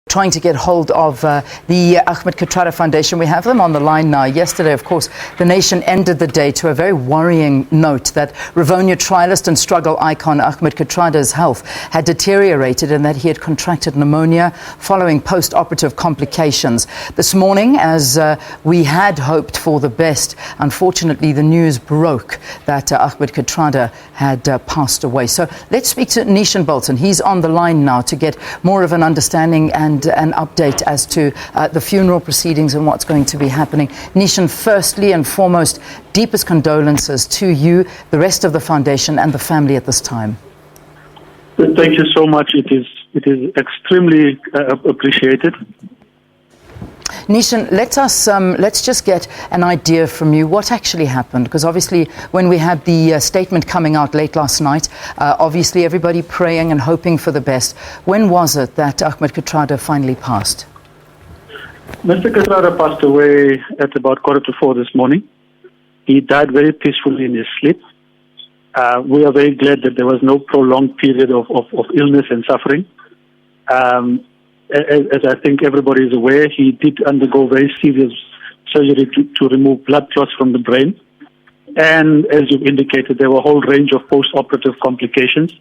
Trying to get hold of the Ahmed Kathrada Foundation. We have them on the line now. Yesterday, of course, the nation ended the day to a very worrying note that Rivonia trialist and struggle icon Ahmed Kathrada's health had deteriorated and that he had contracted pneumonia following post-operative complications. This morning, as we had hoped for the best, unfortunately the news broke that Ahmed Kathrada had passed away. So let's speak to Neeshan Balton. He's on the line now to get more of an understanding and an update as to the funeral proceedings and what's going to be happening. Neeshan, firstly and foremost, deepest condolences to you, the rest of the foundation and the family at this time. Thank you so much. It is extremely appreciated. Neeshan, let's just get an idea from you what actually happened, because obviously when we had the statement coming out late last night, obviously everybody praying and hoping for the best. When was it that Ahmed Kathrada finally passed? Mr. Kathrada passed away at about 3:45 this morning. He died very peacefully in his sleep. We are very glad that there was no prolonged period of illness and suffering. As I think everybody is aware, he did undergo very serious surgery to remove blood clots from the brain. And as you've indicated, there were a whole range of post-operative complications,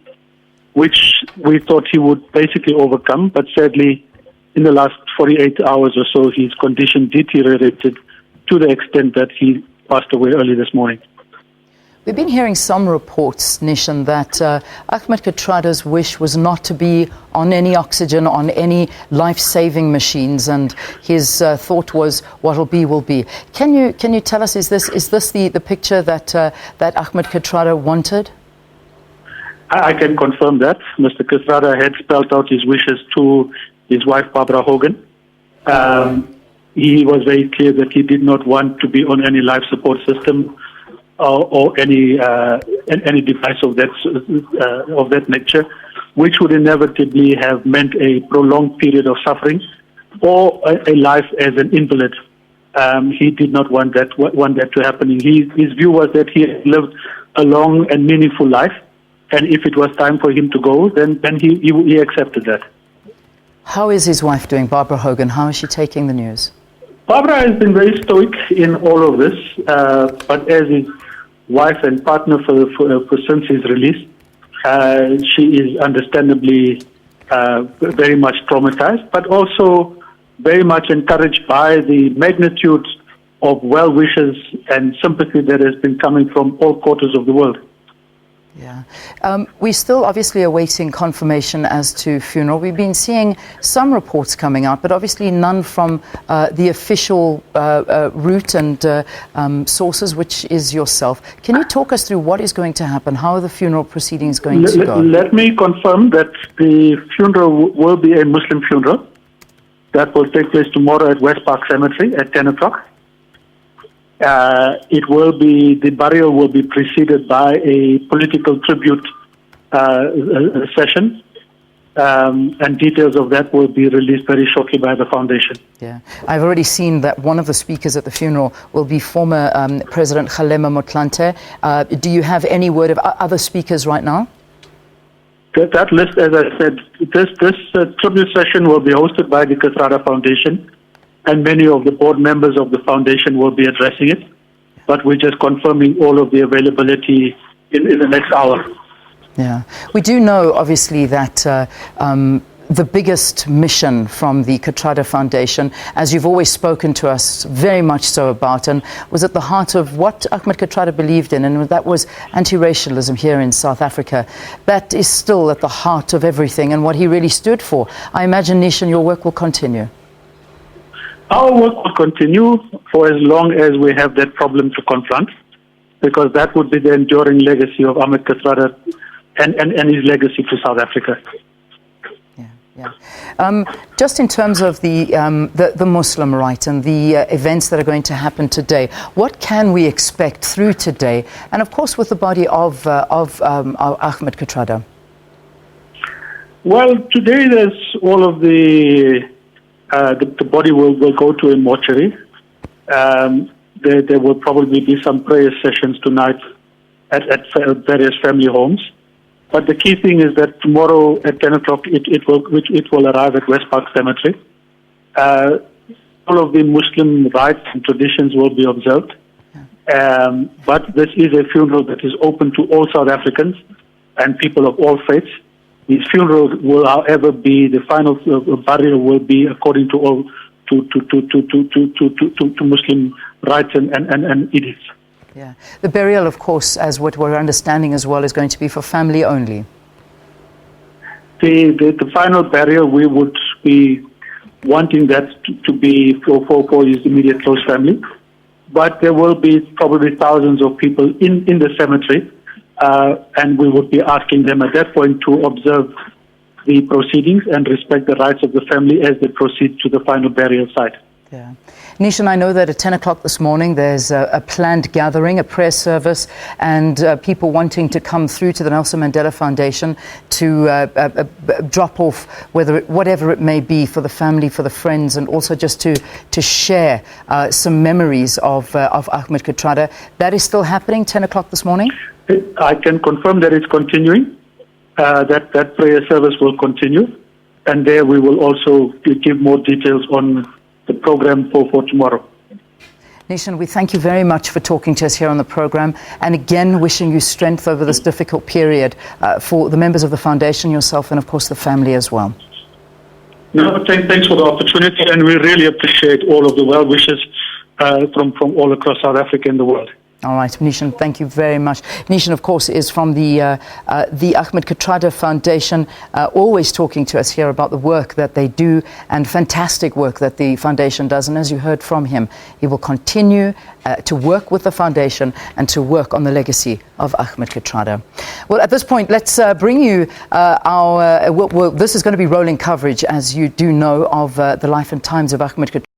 which we thought he would basically overcome. But sadly, in the last 48 hours or so, his condition deteriorated to the extent that he passed away early this morning. We've been hearing some reports, Neeshan, that Ahmed Kathrada's wish was not to be on any oxygen, on any life-saving machines, and his thought was, what'll be will be. Can you tell us, is this the picture that Ahmed Kathrada wanted? I can confirm that. Mr. Kathrada had spelled out his wishes to his wife, Barbara Hogan. He was very clear that he did not want to be on any life support system or any device of that nature, which would inevitably have meant a prolonged period of suffering or a life as an invalid. He did not want that to happen. His view was that he had lived a long and meaningful life, and if it was time for him to go, then he accepted that. How is his wife doing, Barbara Hogan? How is she taking the news? Barbara has been very stoic in all of this, but as his wife and partner for since his release, she is understandably very much traumatized, but also very much encouraged by the magnitude of well wishes and sympathy that has been coming from all quarters of the world. Yeah. We're still obviously awaiting confirmation as to funeral. We've been seeing some reports coming out, but obviously none from the official route and sources, which is yourself. Can you talk us through what is going to happen? How are the funeral proceedings going to go? Let me confirm that the funeral will be a Muslim funeral. That will take place tomorrow at West Park Cemetery at 10 o'clock. The burial will be preceded by a political tribute session, and details of that will be released very shortly by the foundation. Yeah, I've already seen that one of the speakers at the funeral will be former President Kgalema Motlanthe. Do you have any word of other speakers right now? That list, as I said, this tribute session will be hosted by the Kathrada Foundation, and many of the board members of the foundation will be addressing it. But we're just confirming all of the availability in the next hour. Yeah. We do know, obviously, that the biggest mission from the Kathrada Foundation, as you've always spoken to us very much so about, and was at the heart of what Ahmed Kathrada believed in, and that was anti-racialism here in South Africa. That is still at the heart of everything and what he really stood for. I imagine, Neeshan, your work will continue. Our work will continue for as long as we have that problem to confront, because that would be the enduring legacy of Ahmed Kathrada and his legacy to South Africa. Yeah. Just in terms of the Muslim right and the events that are going to happen today, what can we expect through today, and of course with the body of Ahmed Kathrada? Well, today there's all of the body will go to a mortuary. There will probably be some prayer sessions tonight at various family homes. But the key thing is that tomorrow at 10 o'clock, it will arrive at West Park Cemetery. All of the Muslim rites and traditions will be observed. But this is a funeral that is open to all South Africans and people of all faiths. The funeral will, however, be the final burial will be according to all to Muslim rites and edicts. Yeah, the burial, of course, as what we're understanding as well, is going to be for family only. The final burial, we would be wanting that to be for his immediate close family. But there will be probably thousands of people in the cemetery, and we would be asking them at that point to observe the proceedings and respect the rights of the family as they proceed to the final burial site. Yeah. Neeshan, I know that at 10 o'clock this morning there's a planned gathering, a prayer service, and people wanting to come through to the Nelson Mandela Foundation to drop off whatever it may be for the family, for the friends, and also just to share some memories of Ahmed Kathrada. That is still happening, 10 o'clock this morning? I can confirm that it's continuing. That prayer service will continue, and there we will also give more details on the program for tomorrow. Neeshan, we thank you very much for talking to us here on the program, and again wishing you strength over this difficult period for the members of the foundation, yourself, and of course the family as well. No, thanks for the opportunity, and we really appreciate all of the well wishes from all across South Africa and the world. All right, Neeshan, thank you very much. Neeshan, of course, is from the Ahmed Kathrada Foundation, always talking to us here about the work that they do and fantastic work that the foundation does. And as you heard from him, he will continue to work with the foundation and to work on the legacy of Ahmed Kathrada. Well, at this point, let's bring you this is going to be rolling coverage, as you do know, of the life and times of Ahmed Kathrada.